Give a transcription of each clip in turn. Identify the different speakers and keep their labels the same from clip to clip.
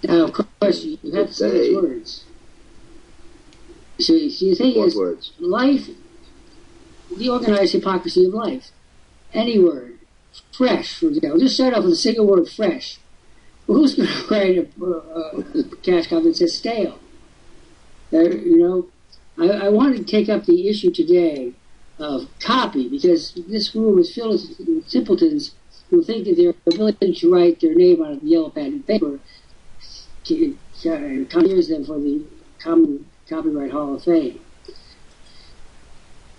Speaker 1: Now, of course, you have to say those words. So the thing is, life, the organized hypocrisy of life. Any word. Fresh, for example. Just start off with a single word, fresh. Well, who's going to write a cash copy that says stale? You know, I wanted to take up the issue today of copy, because this room is filled with simpletons who think that their ability to write their name on a yellow pad of paper clears them for the Copyright Hall of Fame.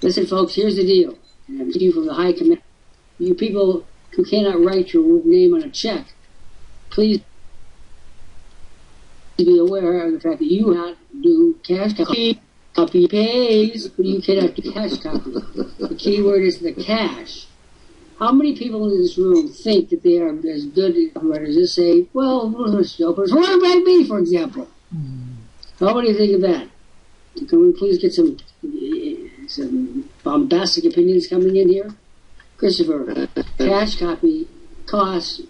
Speaker 1: Listen, folks, here's the deal. And I'm speaking from the high command. You people who cannot write your name on a check, please be aware of the fact that you cannot do cash copy. Copy paste, but you cannot do cash copy. The key word is the cash. How many people in this room think that they are as good copywriters as say, well, what about me, for example? How many think of that? Can we please get some bombastic opinions coming in here? Christopher, cash copy costs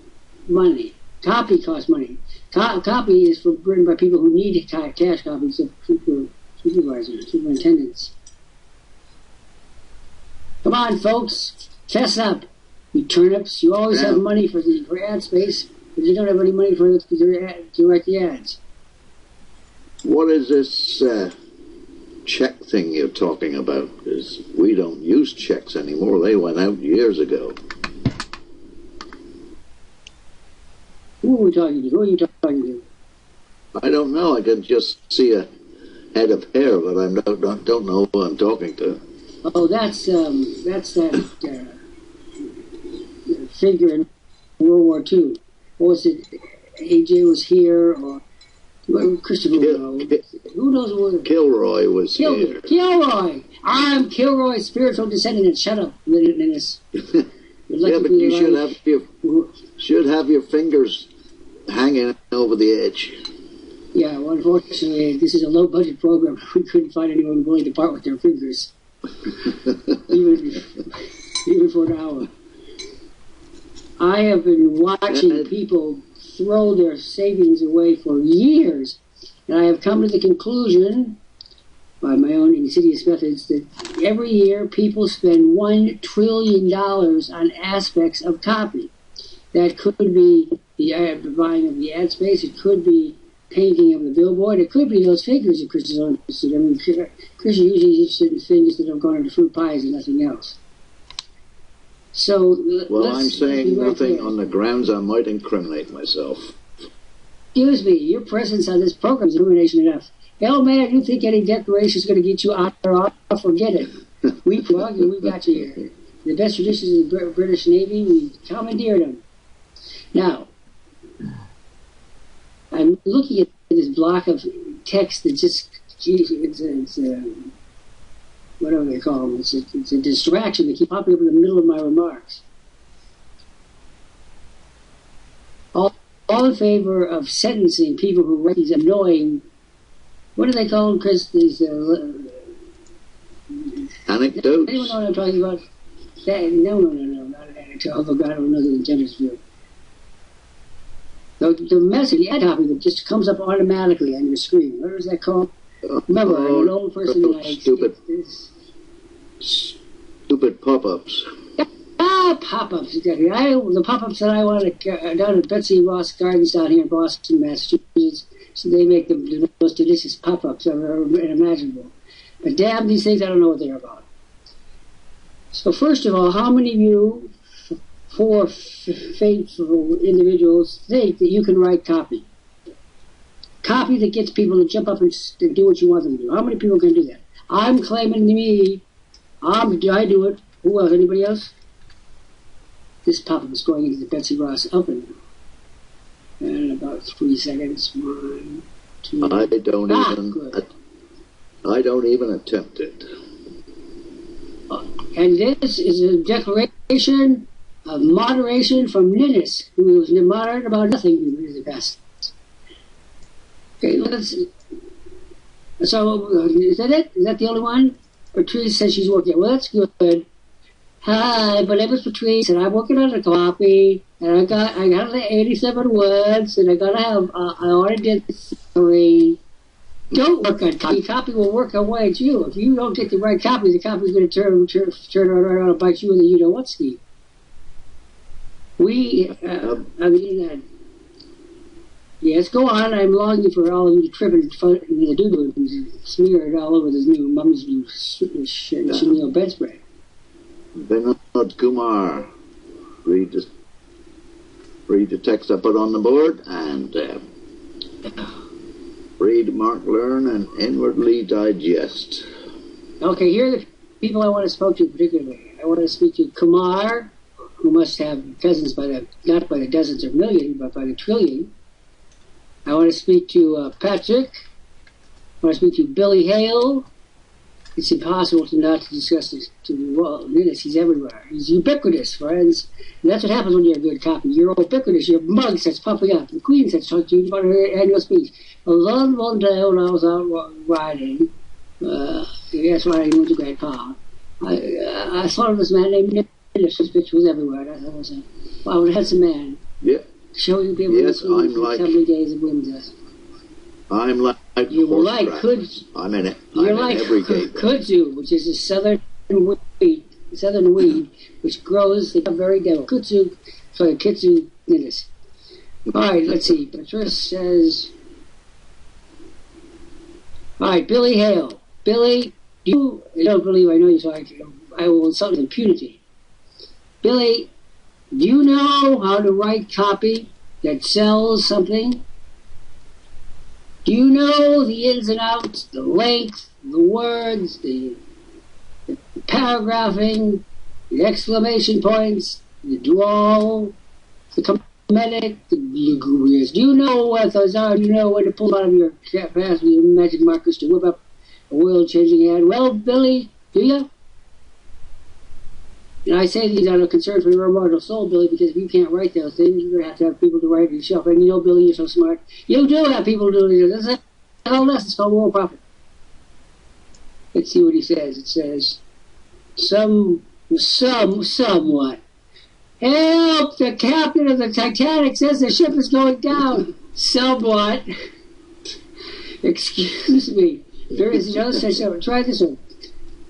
Speaker 1: money. Copy costs money. Copy is written by people who need cash copies of supervisors, superintendents. Come on, folks, fess up. You turnips, you always have money for ad space, but you don't have any money to write the ads.
Speaker 2: What is this check thing you're talking about? Because we don't use checks anymore. They went out years ago.
Speaker 1: Who are we talking to? Who are you talking to?
Speaker 2: I don't know. I can just see a head of hair, but I don't know who I'm talking to.
Speaker 1: Oh, that's that figure in World War II. What was it? AJ was here, or Christopher? Who knows what?
Speaker 2: Kilroy was here.
Speaker 1: Kilroy! I'm Kilroy's spiritual descendant. Shut up, Linus.
Speaker 2: Yeah, but you should have your fingers hanging over the edge.
Speaker 1: Yeah, well, unfortunately, this is a low-budget program. We couldn't find anyone willing to part with their fingers, even for an hour. I have been watching people throw their savings away for years, and I have come to the conclusion, by my own insidious methods, that every year people spend $1 trillion on aspects of copy. That could be the buying of the ad space, it could be painting of the billboard, it could be those figures that Chris is interested in. I mean, Chris is usually interested in things that have gone into fruit pies and nothing else. So,
Speaker 2: well, I'm saying nothing on the grounds I might incriminate myself.
Speaker 1: Excuse me, your presence on this program is incrimination enough. Hell, man, you think any declaration is going to get you out or off? Forget it. We got you here. The best traditions of the British Navy, we commandeered them. Now, I'm looking at this block of text that just, geez, it's whatever they call them. It's a distraction that keep popping up in the middle of my remarks. All in favor of sentencing people who write these annoying, what do they call them, Chris? These
Speaker 2: anecdotes.
Speaker 1: Anyone know what I'm talking about? No, not an anecdote. Although God will know the gentleman's view. The message, the ad copy that just comes up automatically on your screen. What is that called? Remember, I'm an old person that
Speaker 2: stupid pop-ups.
Speaker 1: Pop-ups, exactly. The pop-ups that I want down at Betsy Ross Gardens down here in Boston, Massachusetts, so they make the most delicious pop-ups ever imaginable. But damn these things, I don't know what they're about. So first of all, how many of you, four faithful individuals, think that you can write copy? Copy that gets people to jump up and do what you want them to do. How many people can do that? I'm claiming me. I do it. Who else? Anybody else? This pop-up is going into the Betsy Ross oven. And in about 3 seconds. 1, 2.
Speaker 2: I don't even attempt it.
Speaker 1: And this is a declaration of moderation from Linus, who was moderate about nothing in the past. Okay, let's. So, is that it? Is that the only one? Patrice says she's working. Well, that's good. Hi, my name is Patrice, and I'm working on a copy, and I got the 87 words, and I already did 3. Don't work on copy. Copy will work away at you. If you don't get the right copy, the copy's going to turn around and bite you in the you-know-what scheme. Yes, go on. I'm longing for all of you to trip and the doodle and smear it all over this new mummy's new chenille bedspread.
Speaker 2: Vinod Kumar, read the text I put on the board, and read, mark, learn, and inwardly digest.
Speaker 1: Okay, here are the people I want to speak to particularly. I want to speak to Kumar, who must have cousins not by the dozens or million, but by the trillion. I want to speak to Patrick. I want to speak to Billy Hale. It's impossible not to discuss this. He's everywhere. He's ubiquitous, friends. And that's what happens when you have good copy. You're ubiquitous. Your mug starts puffing up. The Queen starts talking to you about her annual speech. One day when I was out riding, riding with a great car, I saw this man named Nicholas. His picture was everywhere. And I thought, wow, a handsome man.
Speaker 2: Yeah.
Speaker 1: Showing people
Speaker 2: yes, I'm like
Speaker 1: every days of Windsor.
Speaker 2: I'm like
Speaker 1: you were like
Speaker 2: I'm in it.
Speaker 1: You're like kudzu, which is a southern weed, which grows the very devil. Kudzu, sorry, kitsu nidus. All right, let's see. Patrice says, all right, Billy Hale. Billy, you don't believe I know you, so I will insult with impunity. Billy, do you know how to write copy that sells something? Do you know the ins and outs, the length, the words, the paragraphing, the exclamation points, the drawl, the comedic, the lugubrious? Do you know what those are? Do you know when to pull out of your past with your magic markers to whip up a world-changing ad? Well, Billy, do you? And I say these out of concern for your immortal soul, Billy, because if you can't write those things, you're going to have people to write it yourself. And you know, Billy, you're so smart. You do have people to do it. This is all this. It's called Worldprofit. Let's see what he says. It says, somewhat. Help! The captain of the Titanic says the ship is going down. Somewhat. Excuse me. There is no such thing. Try this one.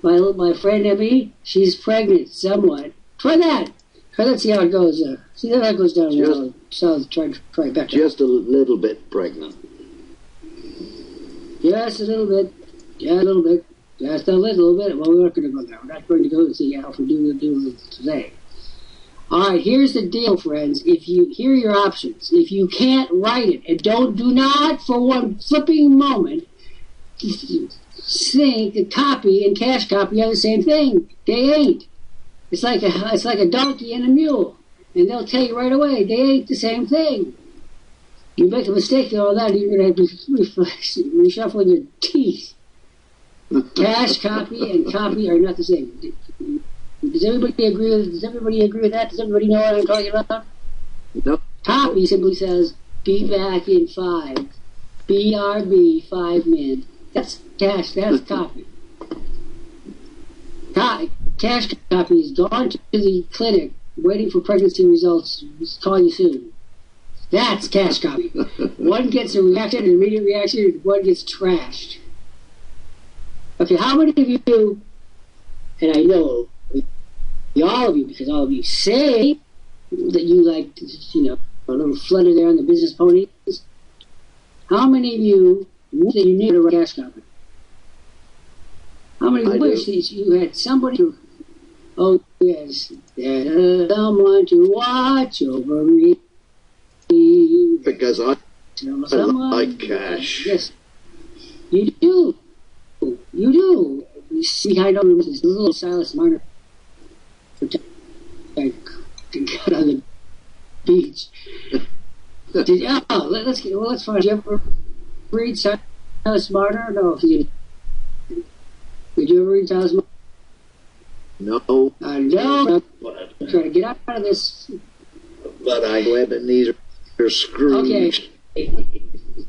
Speaker 1: My friend Emmy, she's pregnant, somewhat. Try that. Let's see how it goes. See how that goes down. Try back.
Speaker 2: Just a little bit pregnant.
Speaker 1: Just a little bit. Yeah, a little bit. Just a little bit. Well, we're not going to go there. We're not going to go and see how we do it today. All right, here's the deal, friends. Here are your options. If you can't write it, and do not for one flipping moment think the copy and cash copy are the same thing. They ain't. It's like a donkey and a mule, and they'll tell you right away they ain't the same thing. You make a mistake and all that, you're going to have to reshuffle your teeth. Cash copy and copy are not the same. Does everybody agree with that? Does everybody know what I'm talking about?
Speaker 2: No.
Speaker 1: Copy simply says, be back in 5. BRB, 5 min. That's cash, that's copy. Cash copy is gone to the clinic, waiting for pregnancy results, call you soon. That's cash copy. One gets a reaction, an immediate reaction, and one gets trashed. Okay, how many of you, and I know all of you, because all of you say that you like, a little flutter there on the business ponies. How many of you wish that you knew to write cash copy? How many wish that you had somebody to, oh yes, there's someone to watch over me.
Speaker 2: Because I like cash.
Speaker 1: Yes, you do. You do. You see, I don't remember this little Silas Marner got on the beach. Let's find. Did you ever read Silas Marner? No. Did you ever read Silas Marner?
Speaker 2: No.
Speaker 1: I know. I'm trying to get out of this.
Speaker 2: But I go ahead, these are screwed.
Speaker 1: Okay.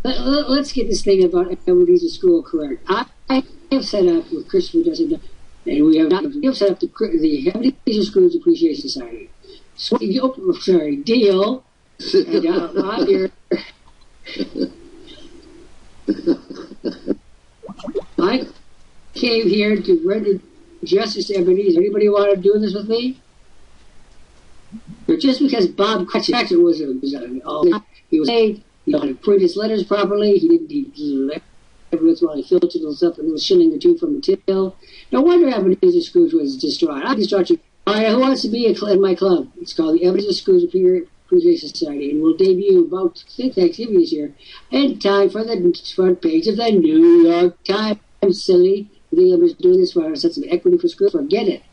Speaker 1: Let's get this thing about Ebenezer School correct. I have set up with Christopher doesn't know. And we have set up the Ebenezer Scrooge Appreciation Society. So, deal. And out here. I came here to render justice to Ebenezer. Anybody want to do this with me? But just because Bob Cratchit was he was paid, he had to print his letters properly, every once in a while he filtered those up a little shilling or two from the till. No wonder Ebenezer Scrooge was distraught. I'm distraught. All right, who wants to be in my club? It's called the Ebenezer Scrooge Appreciation Society, and we'll debut about Thanksgiving this year in time for the front page of the New York Times. Silly. I think I'm just doing this for such an equity for Scrooge. Forget it.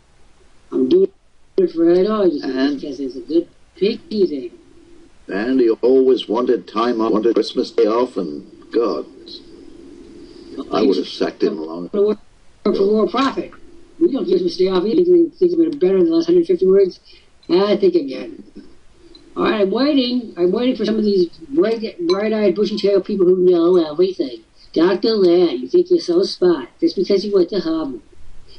Speaker 1: I'm doing it for it all because it's a good picky thing.
Speaker 2: And he always wanted time off, wanted Christmas Day off, and God, I would have sacked him long ago.
Speaker 1: For Worldprofit. We don't get Christmas Day off either. Things have been better than the last 150 words. I think again. All right, I'm waiting. I'm waiting for some of these bright-eyed, bushy-tailed people who know everything. Dr. Lant, you think you're so smart just because you went to Harvard.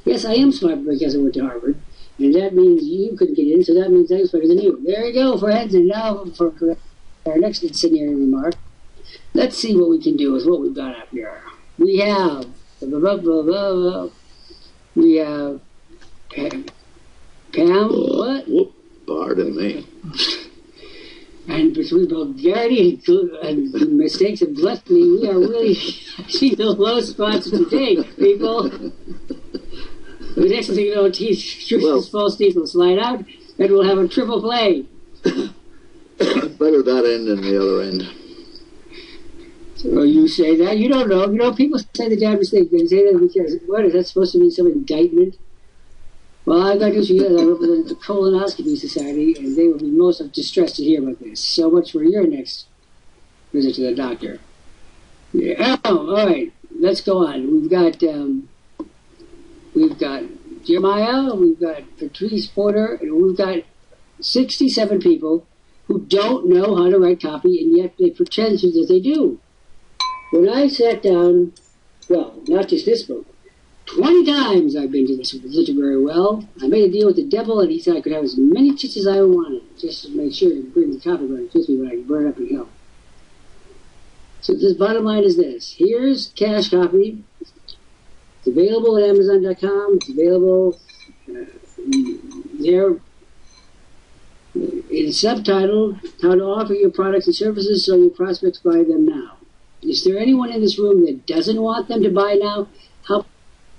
Speaker 1: Yes, I am smart because I went to Harvard. And that means you couldn't get in, so that means I was better than you. There you go, friends. And now for our next incendiary remark. Let's see what we can do with what we've got up here. We have... We have... Pam, what?
Speaker 2: Whoop, pardon me.
Speaker 1: And between vulgarity and mistakes and gluttony, we are really seeing the low spots today, people. The next thing you know, false teeth will slide out, and we'll have a triple play.
Speaker 2: Better that end than the other end.
Speaker 1: So you say that? You don't know. You know, people say the damnedest thing. They say that because, what, is that supposed to be some indictment? Well, I've got news for you. I represent the Colonoscopy Society, and they will be most distressed to hear about this. So much for your next visit to the doctor. Yeah. Oh, all right. Let's go on. We've got Jeremiah, we've got Patrice Porter, and we've got 67 people who don't know how to write copy, and yet they pretend that they do. When I sat down, well, not just this book, 20 times I've been to this literary well. I made a deal with the devil, and he said I could have as many chits as I wanted, just to make sure to bring the copyright with me when I can burn it up in hell. So the bottom line is this. Here's cash copy. It's available at Amazon.com. It's available there. It's subtitled, How to Offer Your Products and Services So Your Prospects Buy Them Now. Is there anyone in this room that doesn't want them to buy now? How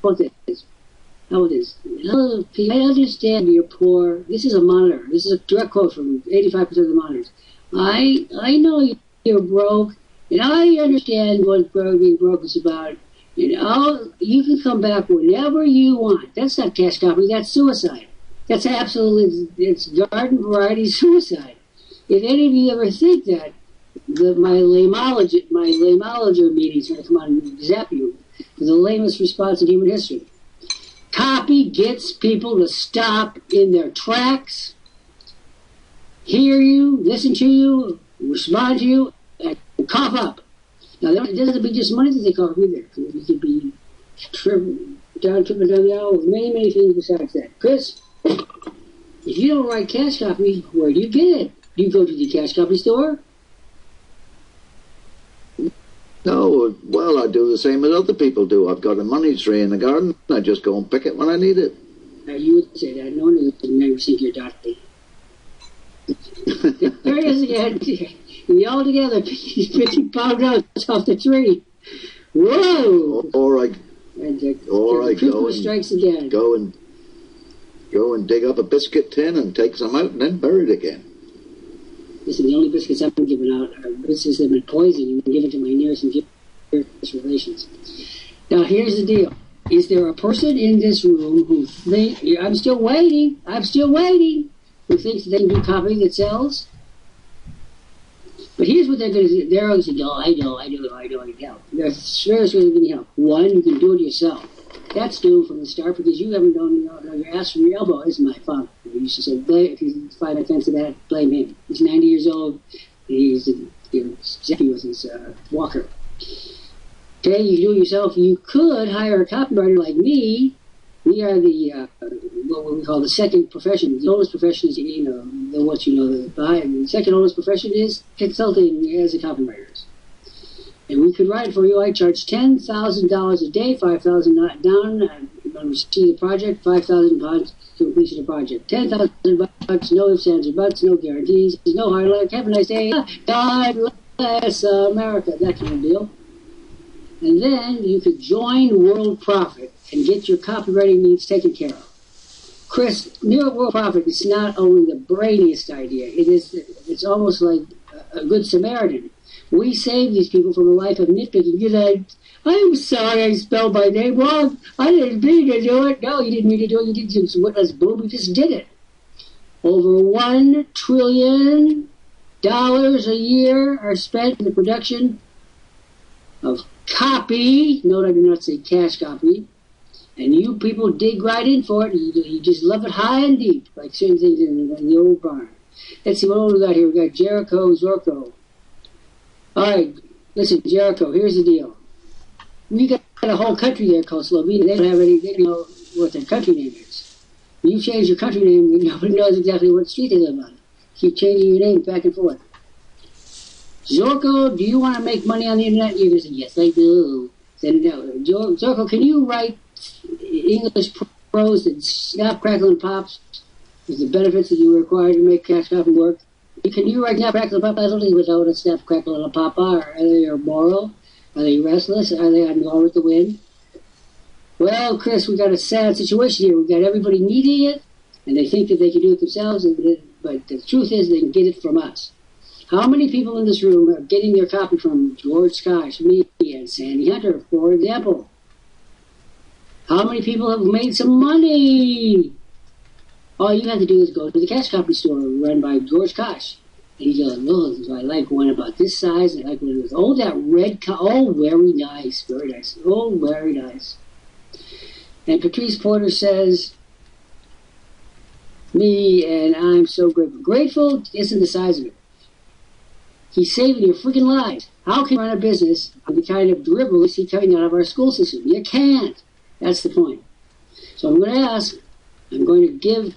Speaker 1: about this? How about this? Hello, I understand you're poor. This is a monitor. This is a direct quote from 85% of the monitors. I know you're broke, and I understand what being broke is about. You know, you can come back whenever you want. That's not cash copy. That's suicide. That's absolutely, it's garden variety suicide. If any of you ever think that, my lamologer meeting's going to come on and zap you for the lamest response in human history. Copy gets people to stop in their tracks, hear you, listen to you, respond to you, and cough up. Now, it doesn't have to be just money that they cough up either. It could be tripping down the aisle with many, many things besides that. Chris, if you don't write cash copy, where do you get it? Do you go to the cash copy store?
Speaker 2: No, well, I do the same as other people do. I've got a money tree in the garden. I just go and pick it when I need it.
Speaker 1: Now, you would say that. No one would never think you're dirty. There it is again. We all together pick 50 pound notes off the tree. Whoa!
Speaker 2: Or I
Speaker 1: go and strikes again.
Speaker 2: Go and dig up a biscuit tin and take some out and then bury it again.
Speaker 1: Listen, the only biscuits I've been giving out are biscuits that have been poisoned and given to my nearest and dearest relations. Now, here's the deal. Is there a person in this room who thinks, I'm still waiting, who thinks they can do copy that sells? But here's what they're going to do. They're going to say, I know, I can help. There's various ways you can help. One, you can do it yourself. That's doomed from the start because you haven't done your ass from your elbow. This is my father. He used to say, if you find offense to that, blame him. He's 90 years old. He's zippy with his walker. Okay, you do it yourself. You could hire a copywriter like me We are the what we call the second profession. The oldest profession is, the second oldest profession is consulting as a copywriter. And we could write for you. I charge $10,000 a day, $5,000 down. When we see the project, £5,000 to completion of the project. $10,000, no ifs, ands, or buts, no guarantees, no hard luck. Have a nice day. God bless America. That kind of deal. And then you could join Worldprofit and get your copywriting needs taken care of. Chris, near Worldprofit is not only the brainiest idea. It's almost like a good Samaritan. We save these people from a life of nitpicking. I'm sorry I spelled my name wrong. I didn't mean to do it. No, you didn't mean to do it. You didn't just witless boob. You just did it. Over $1 trillion a year are spent in the production of copy. Note I do not say cash copy. And you people dig right in for it. You just love it high and deep, like certain things in the old barn. Let's see, what else we got here? We got Jericho Zorko. All right, listen, Jericho, here's the deal. We got a whole country there called Slovenia. They don't have any, they don't know what their country name is. When you change your country name, nobody knows exactly what street they live on. Keep changing your name back and forth. Zorko, do you want to make money on the internet? You're going to say, yes, I do. Then, no. Zorko, can you write English prose that snap, crackle, and pops with the benefits that you require to make cash copy work? Can you write snap, crackle, and pop? I don't think what a snap, crackle, and a pop are. Are they immoral? Are they restless? Are they on Gone with the Wind? Well, Chris, we got a sad situation here. We got everybody needing it, and they think that they can do it themselves, but the truth is they can get it from us. How many people in this room are getting their copy from George Kosch, me, and Sandi Hunter, for example? How many people have made some money? All you have to do is go to the cash copy store run by George Kosch. And you go, oh, I like one about this size, I like one with, oh, that red, oh, very nice, very nice, oh, very nice. And Patrice Porter says, me, and I'm so grateful. Grateful isn't the size of it. He's saving your freaking lives. How can you run a business on the kind of dribble we see coming out of our school system? You can't. That's the point. So I'm going to give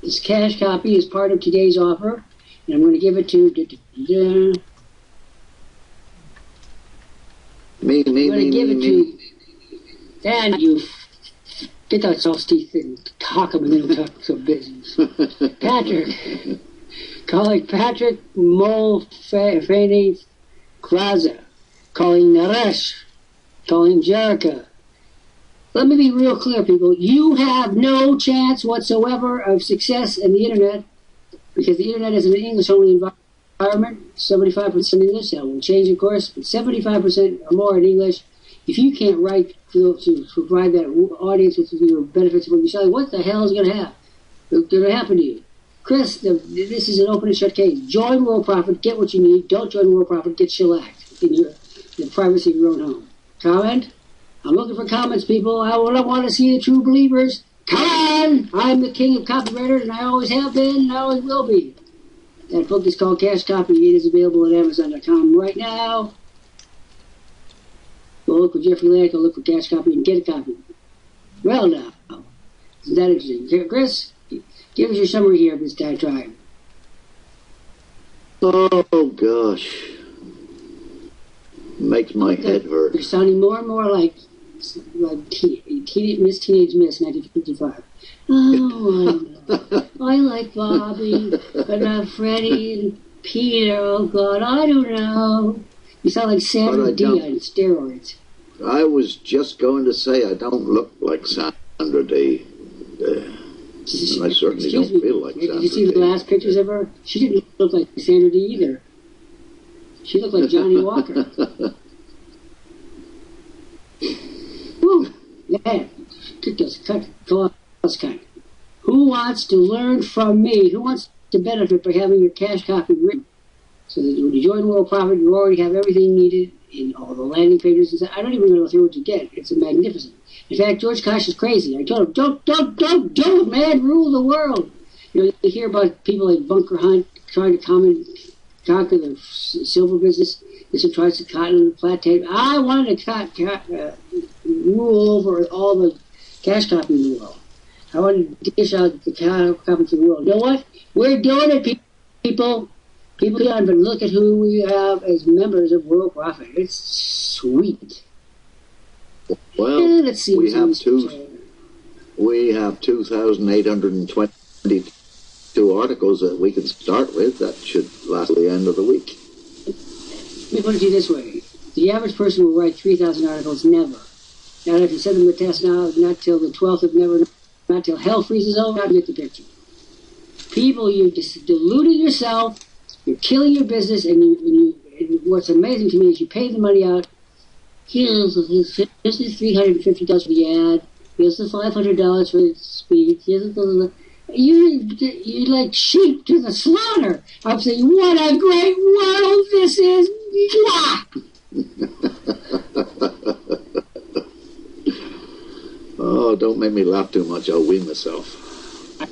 Speaker 1: this cash copy as part of today's offer, and I'm going to give it to
Speaker 2: me.
Speaker 1: Dan, you get those false teeth and talk them and then talk some business. Patrick. Calling Patrick Mulvaney Kraza. Calling Naresh. Calling Jericho. Let me be real clear, people. You have no chance whatsoever of success in the internet because the internet is an English-only environment. 75% English. That will change, of course, but 75% or more in English. If you can't write to provide that audience with your benefits of what you're selling, what the hell is going to happen? What's going to happen to you? Chris, this is an open and shut case. Join Worldprofit, get what you need. Don't join Worldprofit, get shellacked in the privacy of your own home. Comment? I'm looking for comments, people. I want to see the true believers. Come on! I'm the king of copywriters, and I always have been, and I always will be. That book is called Cash Copy. It is available at Amazon.com right now. Go look for Jeffrey Lant, go look for Cash Copy, and get a copy. Well, now, isn't that interesting? Chris, give us your summary here of this diatribe.
Speaker 2: Oh, gosh. Makes my head hurt.
Speaker 1: You're sounding more and more like Miss Teenage Miss, 1955. Oh, I like Bobby, but not Freddie and Peter. Oh, God, I don't know. You sound like Sandra Dee on steroids.
Speaker 2: I was just going to say I don't look like Sandra Dee. I certainly don't feel like Sandra Dee.
Speaker 1: Did you see the last pictures of her? She didn't look like Sandra Dee either. She looked like Johnny Walker. Woo! Yeah. Kick those cut. Who wants to learn from me? Who wants to benefit by having your cash copy written? So that when you join Worldprofit, you already have everything needed in all the landing pages. I don't even go through what you get. It's magnificent. In fact, George Kosch is crazy. I told him, don't do it, man. Rule the world. You know, you hear about people like Bunker Hunt trying to conquer the silver business. This tries to cotton and flat tape. I wanted to rule over all the cash copy in the world. I want to dish out the cash copy to the world. You know what? We're doing it, people. People beyond, but look at who we have as members of Worldprofit. It's sweet.
Speaker 2: Well,
Speaker 1: let's see.
Speaker 2: we have 2,822 articles that we can start with. That should last till the end of the week.
Speaker 1: Let me put it to you this way. The average person will write 3,000 articles, never. Now, if you send them the test now, not till the 12th of never, not till hell freezes over, not to get the picture. People, you're just deluding yourself, you're killing your business, and what's amazing to me is you pay the money out. Here's the $350 for the ad. Here's the $500 for the speech. You're like sheep to the slaughter. I'm saying, what a great world this is.
Speaker 2: Oh, don't make me laugh too much. I'll wee myself.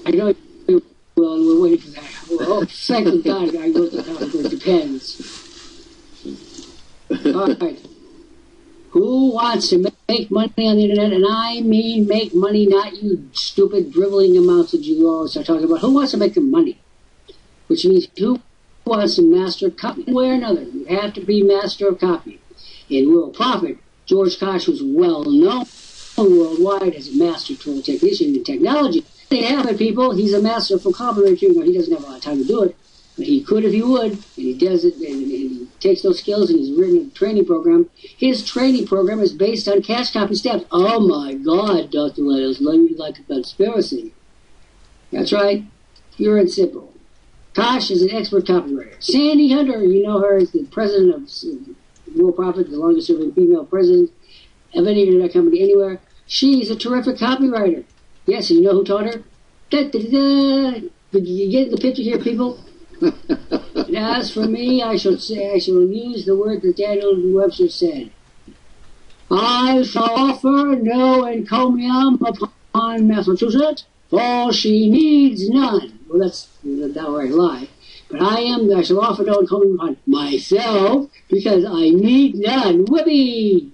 Speaker 1: I know you will, and we're waiting for that. Oh, thank God I wrote the topic where it depends. All right. Who wants to make money on the internet? And I mean make money, not you stupid dribbling amounts that you always are talking about. Who wants to make the money? Which means who wants to master copy? One way or another, you have to be master of copy. In Worldprofit, George Kosch was well known worldwide as a master tool technician in technology. They have it, people. He's a master for copyright. You know, he doesn't have a lot of time to do it, but he could if he would, and he does it, and he takes those skills and he's written a training program. His training program is based on cash copy stamps. Oh my God, Dr. Letters, like a conspiracy. That's right, pure and simple. Kosch is an expert copywriter. Sandi Hunter, you know her as the president of Worldprofit, the longest serving female president of any internet company anywhere. She's a terrific copywriter. Yes, and you know who taught her? Da-da-da-da. You get the picture here, people? And as for me, I shall use the word that Daniel Webster said. I shall offer no encomium upon Massachusetts, for she needs none. Well, that's not where I lie. But I shall offer no encomium upon myself, because I need none. Whoopee!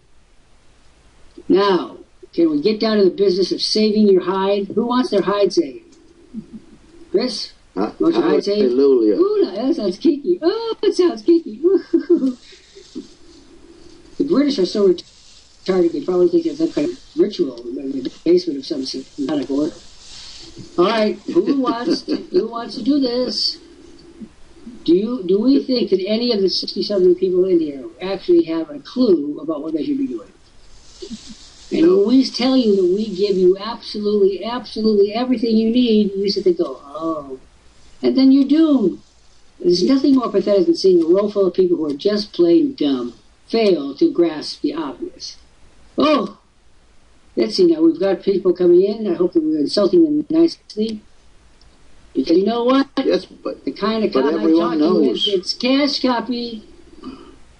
Speaker 1: Now, can we get down to the business of saving your hide? Who wants their hide saved? Chris? Want your hide saved?
Speaker 2: Hallelujah.
Speaker 1: Ooh, that sounds kinky. Oh, that sounds kinky. The British are so retarded, they probably think there's some kind of ritual in the basement of some symbolic order. All right, who wants to do this? Do we think that any of the 60-something people in here actually have a clue about what they should be doing? And when we tell you that we give you absolutely everything you need, you sit there and go, oh. And then you're doomed. There's nothing more pathetic than seeing a row full of people who are just plain dumb fail to grasp the obvious. Oh, let's see now. We've got people coming in. I hope that we're insulting them nicely. Because you know what?
Speaker 2: Yes, but
Speaker 1: the kind of copy I'm talking with, it's cash copy.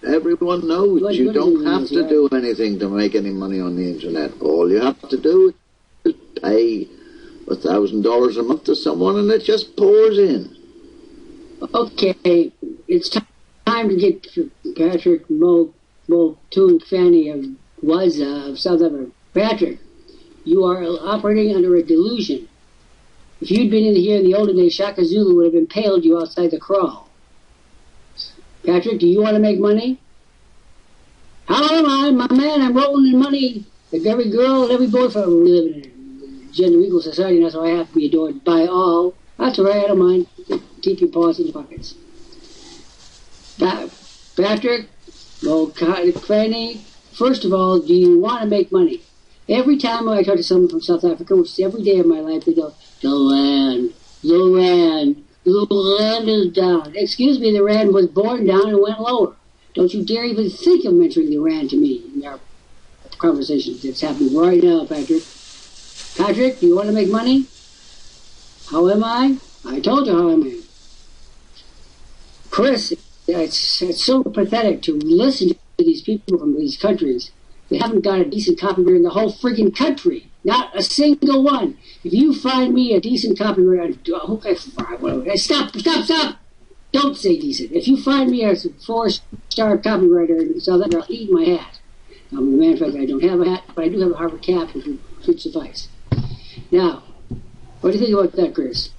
Speaker 2: Everyone knows you don't have to do anything to make any money on the internet. All you have to do is pay $1,000 a month to someone, and it just pours in.
Speaker 1: Okay, it's time to get Patrick Multoon Fanny of South Africa. Patrick, you are operating under a delusion. If you'd been in here in the olden days, Shaka Zulu would have impaled you outside the kraal. Patrick, do you want to make money? How am I? My man, I'm rolling in money. Like every girl and every boy, we live in a gender equal society, and that's why I have to be adored by all. That's all right, I don't mind. Keep your paws in your pockets. Patrick, Fanny, first of all, do you want to make money? Every time I talk to someone from South Africa, which is every day of my life, they go, the land is down. Excuse me, the rand was born down and went lower. Don't you dare even think of mentioning the rand to me in our conversation that's happening right now, Patrick. Patrick, do you want to make money? How am I? I told you how am I. Chris, it's so pathetic to listen to these people from these countries. They haven't got a decent copywriter in the whole freaking country. Not a single one. If you find me a decent copywriter, stop. Don't say decent. If you find me a 4-star copywriter in South Africa, I'll eat my hat. As a matter of fact, I don't have a hat, but I do have a Harvard cap, which will should suffice. Now, what do you think about that, Chris?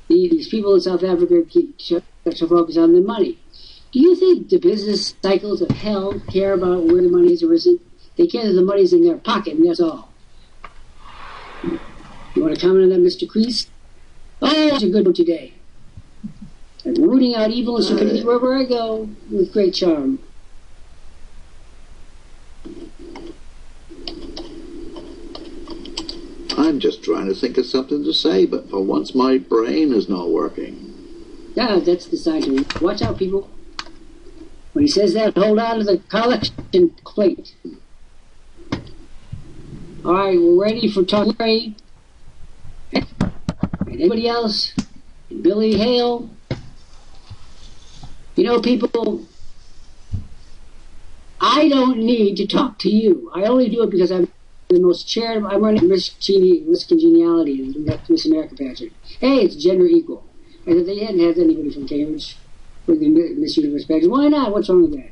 Speaker 1: These people in South Africa keep to focus on the money. Do you think the business cycles of hell care about where the money is arisen? They care that the money's in their pocket, and that's all. You want to comment on that, Mr. Kreese? Oh, that's a good one today. I'm rooting out evil and stupidity wherever I go with great charm.
Speaker 2: I'm just trying to think of something to say, but for once my brain is not working.
Speaker 1: Yeah, that's the sign to watch out, people. When he says that, hold on to the collection plate. All right, we're ready for talk. And anybody else? Billy Hale. You know, people, I don't need to talk to you. I only do it because I'm the most charitable. I'm running Miss Congeniality and Miss America pageant. Hey, it's gender equal. And if they hadn't had anybody from Cambridge for the Miss Universe pageant, why not? What's wrong with that?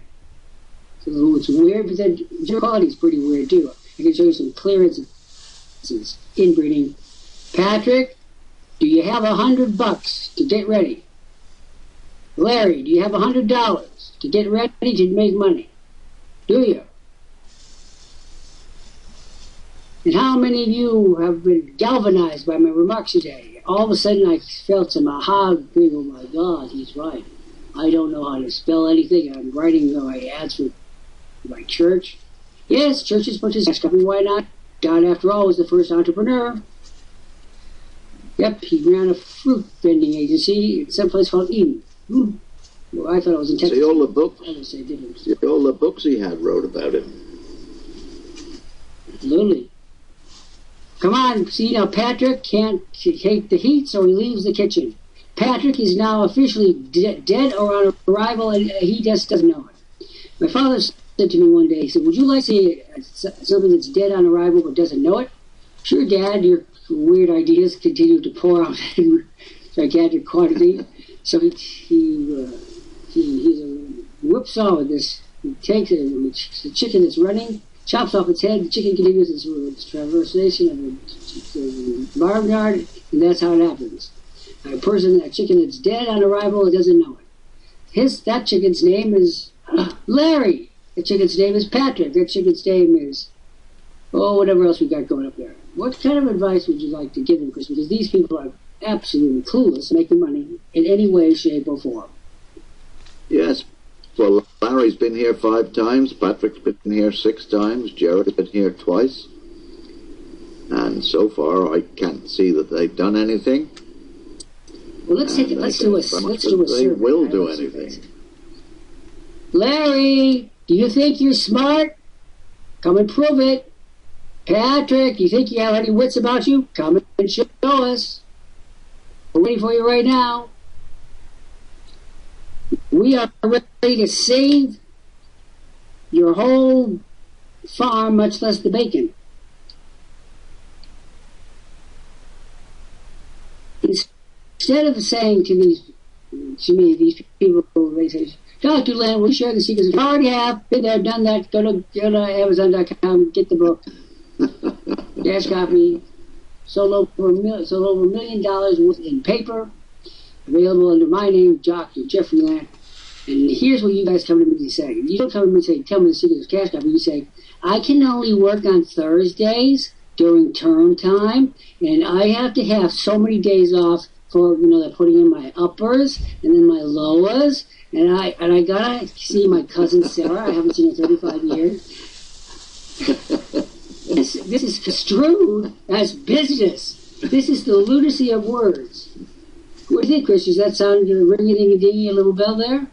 Speaker 1: It's weird, but then gender equality is pretty weird too. I can show you some clear instances. Inbreeding. Patrick, do you have $100 to get ready? Larry, do you have $100 to get ready to make money? Do you? And how many of you have been galvanized by my remarks today? All of a sudden I felt some aha, oh my God, he's right. I don't know how to spell anything. I'm writing my ads for my church. Yes, churches participate. Why not? God, after all, was the first entrepreneur. Yep, he ran a fruit vending agency in some place called Eden. Well, I thought it was in Texas.
Speaker 2: See all the books?
Speaker 1: I would say different.
Speaker 2: See all the books he had wrote about him.
Speaker 1: Absolutely. Come on, see now Patrick can't take the heat, so he leaves the kitchen. Patrick is now officially dead or on arrival, and he just doesn't know it. My father said to me one day, he said, would you like to see something that's dead on arrival but doesn't know it? Sure, Dad, your weird ideas continue to pour out in gigantic quantity. So he's a whipsaw with this. He takes a chicken that's running, chops off its head, the chicken continues its traversation of the barnyard, and that's how it happens. A chicken that's dead on arrival, doesn't know it. That chicken's name is Larry. That chicken's name is Patrick. That chicken's name is, whatever else we got going up there. What kind of advice would you like to give them, Chris? Because these people are absolutely clueless making money in any way, shape, or form.
Speaker 2: Yes. Well, Larry's been here 5 times, Patrick's been here 6 times, Jared's been here twice. And so far, I can't see that they've done anything.
Speaker 1: Well, let's do a survey.
Speaker 2: They will do anything.
Speaker 1: Larry, do you think you're smart? Come and prove it. Patrick, do you think you have any wits about you? Come and show us. We're waiting for you right now. We are ready to save your whole farm, much less the bacon. Instead of saying to me, these people, they say, Dr. Lant, will you share the secrets? I already have. Been there, done that. Go to Amazon.com, get the book. Dash copy. Sold over $1 million worth in paper. Available under my name, Dr. Jeffrey Lant. And here's what you guys come to me to say. You don't come to me and say, tell me the secret of cash copy. You say, I can only work on Thursdays during term time, and I have to have so many days off for, they're putting in my uppers and then my lowers, and I gotta see my cousin Sarah. I haven't seen her in 35 years. This is construed as business. This is the lunacy of words. What do you think, Chris? Does that sound ring-a-ding-a-dingy, a little bell there?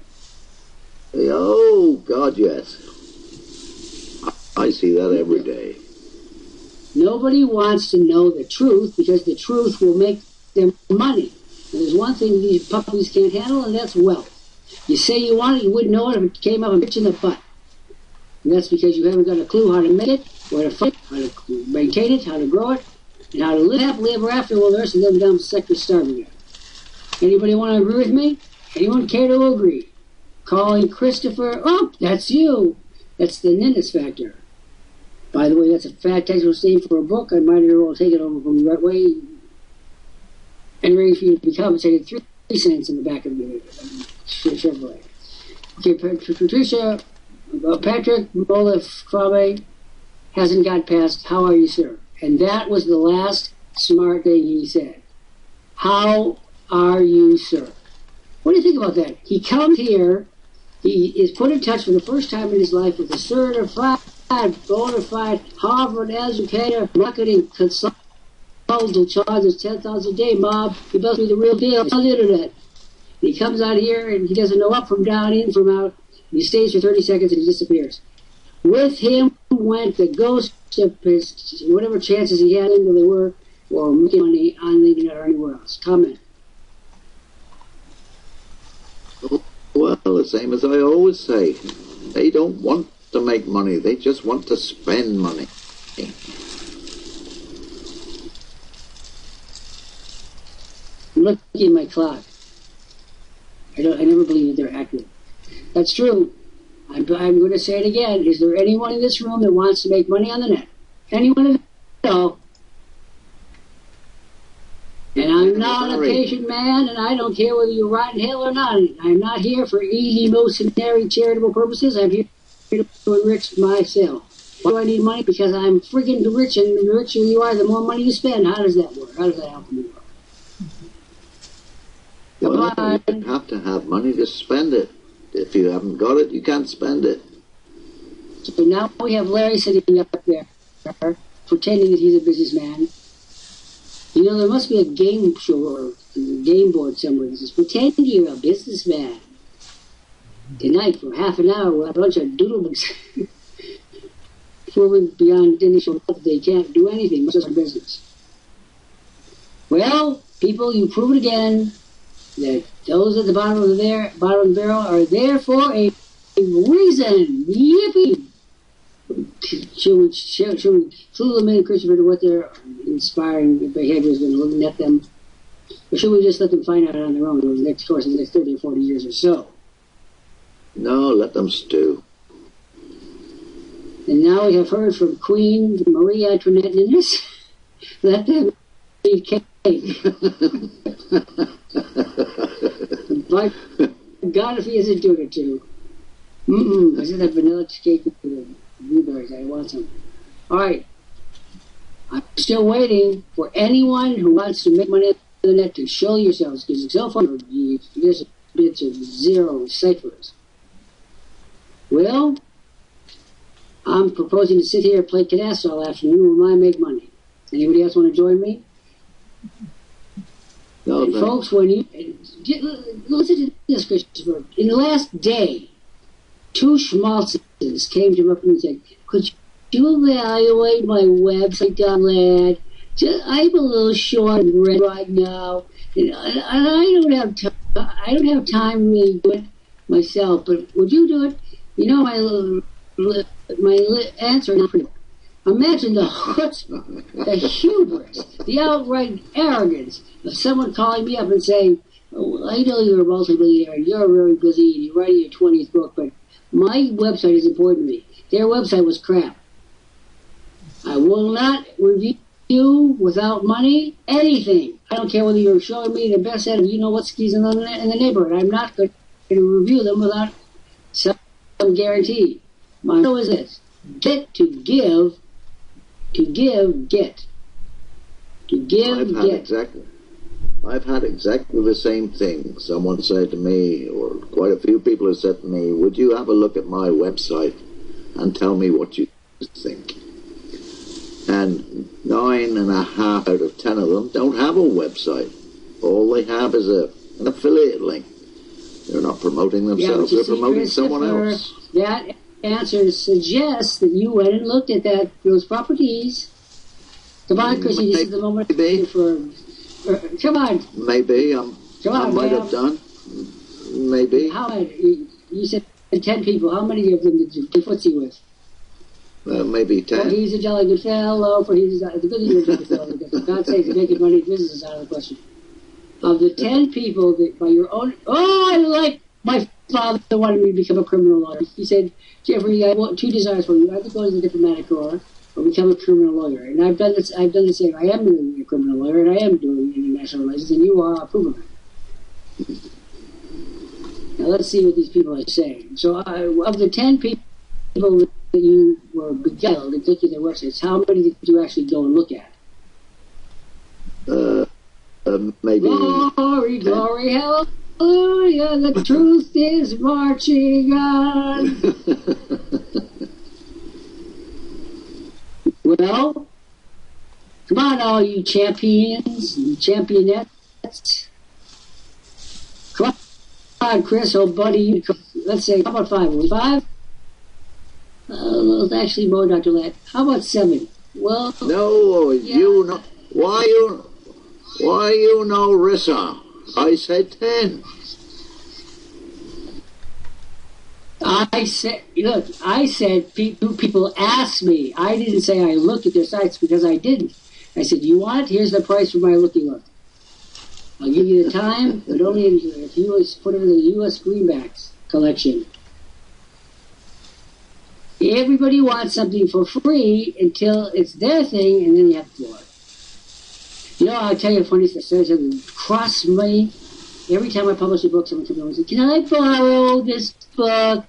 Speaker 2: Oh, God, yes. I see that every day.
Speaker 1: Nobody wants to know the truth because the truth will make them money. And there's one thing these puppies can't handle, and that's wealth. You say you want it, you wouldn't know it if it came up and bit you in the butt. And that's because you haven't got a clue how to make it, where to fight, how to maintain it, how to grow it, and how to live happily ever after while the rest of them dumb sectors starving you. Anybody want to agree with me? Anyone care to agree? Calling Christopher, oh, that's you. That's the Ninnis factor. By the way, that's a fat technical name for a book. I might as well take it over from the right way and ready for you to be compensated 3 cents in the back of the Chevrolet. Okay, Patricia, Patrick Molif Kwame hasn't got past, how are you, sir? And that was the last smart thing he said. How are you, sir? What do you think about that? He comes here, he is put in touch for the first time in his life with a certified, bona fide, Harvard-educated marketing consultant who charges $10,000 a day, mob. He must be the real deal on the internet. He comes out here and he doesn't know up from down, in from out. He stays for 30 seconds and he disappears. With him went the ghost of his, whatever chances he had, whether they were, or making money on the internet or anywhere else. Comment.
Speaker 2: Well, the same as I always say. They don't want to make money. They just want to spend money.
Speaker 1: Look at my clock. I never believe that they're accurate. That's true. I'm going to say it again. Is there anyone in this room that wants to make money on the net? Anyone at all? And I'm not a patient man, and I don't care whether you're rotten hell or not. I'm not here for easy, mercenary, charitable purposes. I'm here to enrich myself. Why do I need money? Because I'm freaking rich, and the richer you are, the more money you spend. How does that work? How does that help me work?
Speaker 2: Well, you have to have money to spend it. If you haven't got it, you can't spend it.
Speaker 1: So now we have Larry sitting up there, pretending that he's a businessman. You know, there must be a game show or a game board somewhere that says, pretend you're a businessman. Tonight, for half an hour, we'll have a bunch of doodlebugs. Before beyond initial health, they can't do anything, much as our business. Well, people, you prove it again, that those at the bottom of the barrel are there for a reason. Yippee! Should we clue them in, Christopher, to what their inspiring behavior has been looking at them? Or should we just let them find out on their own over the next course of the next 30 or 40 years or so?
Speaker 2: No, let them stew.
Speaker 1: And now we have heard from Queen Marie Antoinette in this. Let them eat cake. By God, if he isn't doing it too. I said that vanilla cake with the blueberries. I want some. All right. I'm still waiting for anyone who wants to make money on the net to show yourselves, because so far there's bits of zero ciphers. Well, I'm proposing to sit here and play canasta all afternoon while I make money. Anybody else want to join me? No, and folks, when you listen to this, Christopher, in the last day, 2 schmaltzes came to me up and said, "Could you evaluate my website, lad? I'm a little short of bread right now, and I don't have time to really do it myself. But would you do it? You know, my answer is pretty. Imagine the chutzpah, the hubris, the outright arrogance of someone calling me up and saying, oh, I know you're a multi-millionaire, you're very busy, and you're writing your 20th book, but my website is important to me. Their website was crap. I will not review without money anything. I don't care whether you're showing me the best set of you know what skis in the neighborhood. I'm not going to review them without some guarantee. My motto is this: get to give. To give, get. To give, get.
Speaker 2: I've had exactly the same thing. Someone said to me, or quite a few people have said to me, would you have a look at my website and tell me what you think? And 9.5 out of 10 of them don't have a website. All they have is an affiliate link. They're not promoting themselves, they're promoting someone else.
Speaker 1: That answer suggests that you went and looked at those properties. Come on, Chrissy, this is the moment for... come on.
Speaker 2: Maybe. I might have done. Maybe.
Speaker 1: You said 10 people. How many of them did you play footsie with?
Speaker 2: Maybe 10.
Speaker 1: For he's a jolly good fellow. For he's a good fellow. For God's sake, making money business is out of the question. Of the 10 people that by your own... Oh, I like my father wanted me to become a criminal lawyer. He said, Jeffrey, I want 2 desires for you. Either go to the diplomatic corps or become a criminal lawyer. And I've done this. I've done the same. I am doing a criminal lawyer, and I am doing international relations, and you are approving it. Now let's see what these people are saying. So, of the 10 people that you were beguiled into thinking their websites, how many did you actually go and look at?
Speaker 2: Maybe.
Speaker 1: Glory, glory, hallelujah! The truth is marching on. Well, come on, all you champions and championettes. Come on, Chris, old buddy. Let's say, how about 5? Will 5? Well, actually more, Dr. Lant. How about 7? Well,
Speaker 2: no,
Speaker 1: yeah.
Speaker 2: You know why you know Rissa? I said 10.
Speaker 1: I said, look, I said people asked me. I didn't say I looked at their sites because I didn't. I said, you want it? Here's the price for my looky look. I'll give you the time, but only if you put it in the U.S. Greenbacks collection. Everybody wants something for free until it's their thing, and then you have to do it. You know, I'll tell you a funny story. It crossed me. Every time I publish a book, someone comes over and says, can I borrow this book?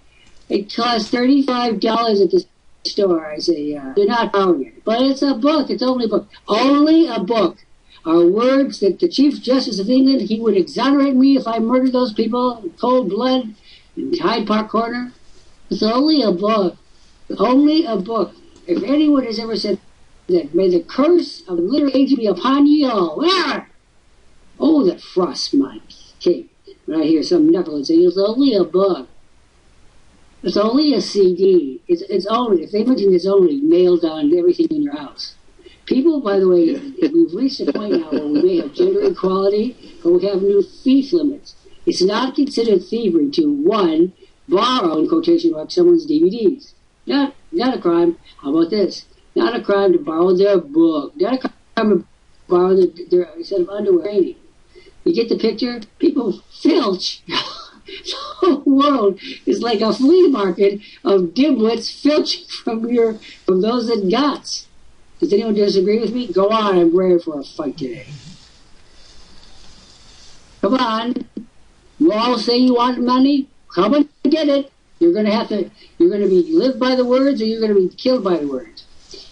Speaker 1: It costs $35 at the store. I say, you're not borrowing it. But it's a book. It's only a book. Only a book are words that the Chief Justice of England, he would exonerate me if I murdered those people in cold blood in Hyde Park Corner. It's only a book. Only a book. If anyone has ever said that, may the curse of the literary age be upon ye all. Ah! Oh, that frost my cake. When I hear some knucklehead say, it's only a book. It's only a CD. It's only, if they mention it's only, nailed on everything in your house. People, by the way, we've reached a point now where we may have gender equality, but we have new thief limits. It's not considered thievery to, 1, borrow, in quotation marks, someone's DVDs. Not a crime. How about this? Not a crime to borrow their book. Not a crime to borrow their set of underwear training. You get the picture? People filch. The whole world is like a flea market of dimwits filching from those that got. Does anyone disagree with me? Go on, I'm ready for a fight today. Come on. You all say you want money? Come and get it. You're going to be live by the words, or you're going to be killed by the words.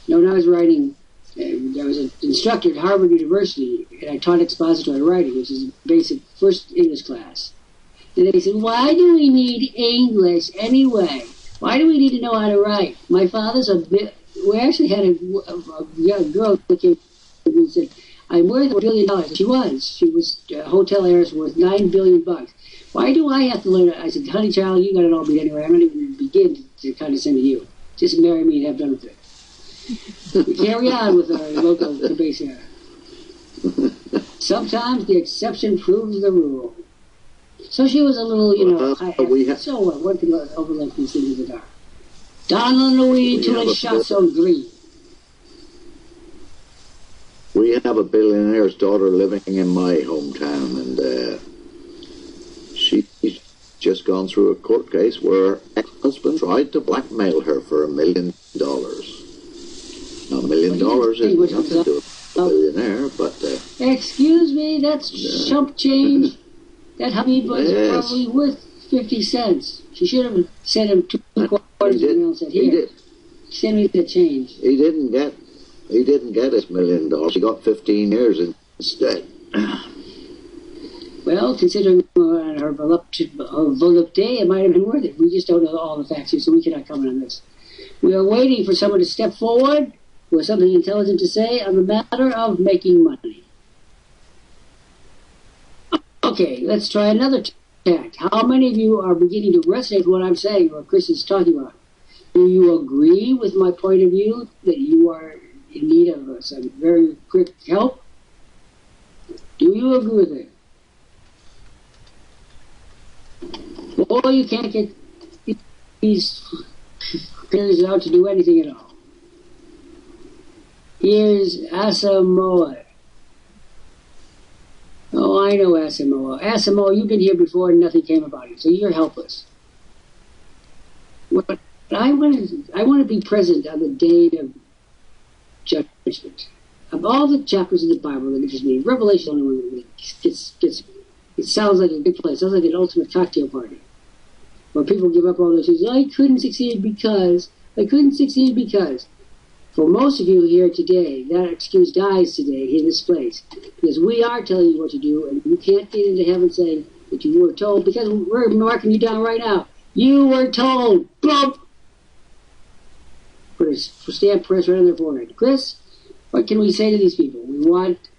Speaker 1: You know, when I was writing, I was an instructor at Harvard University, and I taught expository writing, which is basic first English class. And they said, why do we need English anyway? Why do we need to know how to write? My father's we actually had a young girl that came and said, I'm worth $1 billion. She was a hotel heiress worth $9 billion. Why do I have to learn it? I said, honey child, you got it all beat anyway. I'm not even going to begin to condescend to you. Just marry me and have done with it. We carry on with our local debate here. Sometimes the exception proves the rule. So she was a little, so what? One can overlook these things in the dark. Down on the weed till it shots on green.
Speaker 2: We have a billionaire's daughter living in my hometown, and she's just gone through a court case where her ex-husband tried to blackmail her for $1 million. Now, $1 million is nothing to a billionaire, but...
Speaker 1: excuse me, that's chump change. That hubby was probably worth 50 cents. She should have sent him 2 quarters of a and said, here, send me the change.
Speaker 2: He didn't get his $1 million. He got 15 years instead.
Speaker 1: Well, considering her volupté, it might have been worth it. We just don't know all the facts here, so we cannot comment on this. We are waiting for someone to step forward with something intelligent to say on the matter of making money. Okay, let's try another tack. How many of you are beginning to resonate with what I'm saying, what Chris is talking about? Do you agree with my point of view that you are in need of some very quick help? Do you agree with it? Or you can't get these critters out to do anything at all. Here's Asamoah. Oh, I know Asamoah. Asamoah, you've been here before and nothing came about it, so you're helpless. What I want to be present on the day of judgment. Of all the chapters in the Bible that interest me, Revelation is the only one that it sounds like a good place. It sounds like an ultimate cocktail party. Where people give up all those things. I couldn't succeed because. For most of you here today, that excuse dies today in this place. Because we are telling you what to do, and you can't get into heaven saying that you were told, because we're marking you down right now. You were told. Bump! Put a stamp press right on their forehead. Chris, what can we say to these people? We want...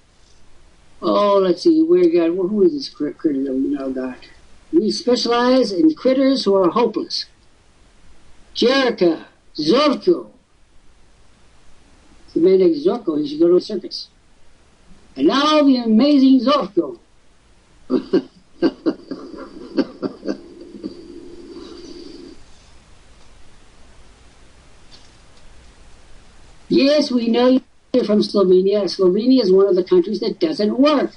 Speaker 1: Oh, let's see. Who is this critter that we now got? We specialize in critters who are hopeless. Jerica, Zorko. The man named Zorko, he should go to a circus. And now the amazing Zorko. Yes, we know you're from Slovenia. Slovenia is one of the countries that doesn't work.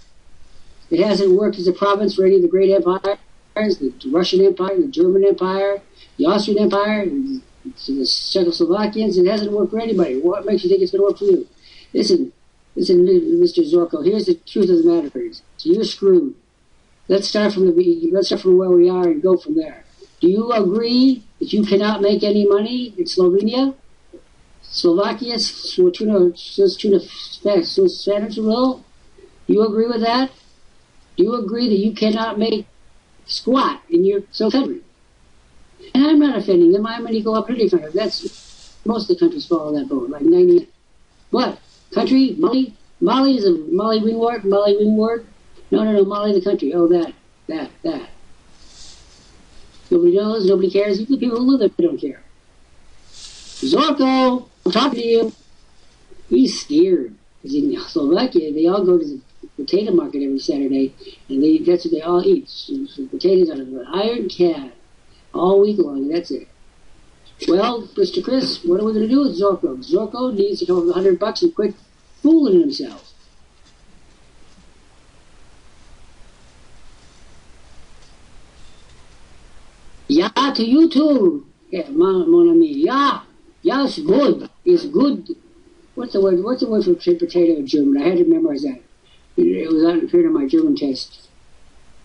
Speaker 1: It hasn't worked as a province for any of the great empires, the Russian Empire, the German Empire, the Austrian Empire, the Czechoslovakians. It hasn't worked for anybody. What makes you think it's going to work for you? Listen, Mr. Zorko. Here's the truth of the matter. So you're screwed. Let's start from where we are and go from there. Do you agree that you cannot make any money in Slovenia? Slovakia, do you agree with that? Do you agree that you cannot make squat in your country? And I'm not offending them. I'm an equal opportunity fighter. That's most of the countries follow that boat, like 90. What country? Mali? Mali is a Mali wingward. Mali wingward. No, Mali the country. Oh, that. Nobody knows. Nobody cares. Even the people who live there don't care. Zorko, I'm talking to you. He's scared. Because in Slovakia, they all go to the potato market every Saturday, and that's what they all eat. So potatoes out of an iron can all week long, and that's it. Well, Mr. Chris, what are we going to do with Zorko? Zorko needs to come up with $100 and quit fooling himself. Yeah, to you too. Yeah, mon ami. Yeah, it's good. It's good. What's the word for potato in German? I had to memorize that. It was appeared on my German test